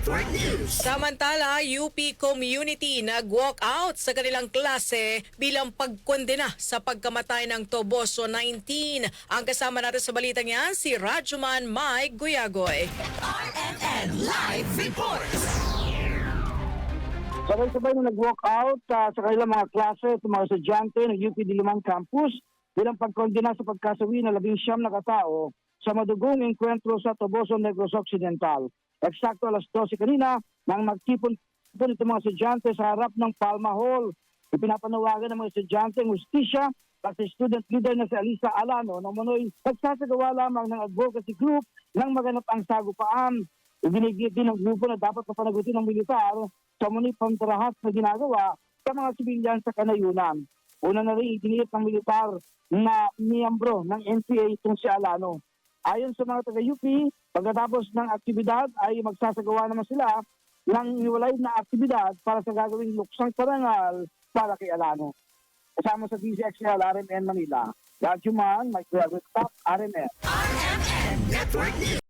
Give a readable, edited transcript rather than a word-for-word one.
Network News. Samantala, UP community nag-walk out sa kanilang klase bilang pagkondena sa pagkamatay ng Toboso 19. Ang kasama natin sa balitang yan, si Rajuman Mike Guyagoy. RMN Live Reports. Sabay-sabay na nag-walk out sa kanilang mga klase at mga estudyante ng UP Diliman Campus bilang pagkondena sa pagkasawi ng 19 na katao sa madugong engkwentro sa Toboso, Negros Occidental. Eksakto alas 12 kanina nang magtipon itong mga estudyante sa harap ng Palma Hall. Ipinapanawagan ng mga estudyante ng hustisya at sa student leader na si Alisa Alano na umano'y nagsasagawa lamang ng advocacy group nang maganap ang sagupaan. Ibinigit din ng grupo na dapat mapanagutin ng militar sa muni pamtarahas na ginagawa sa mga sibilyan sa kanayunan. Una na rin iginiit ng militar na miyembro ng NPA itong si Alano. Ayon sa mga taga-UP, pagkatapos ng aktibidad ay magsasagawa naman sila ng hiwalay na aktibidad para sa gagawing luksang parangal para kay Alano. Kasama sa DCXL RMN Manila, Radyo Man, Mike Top, RMN. RMN Network News.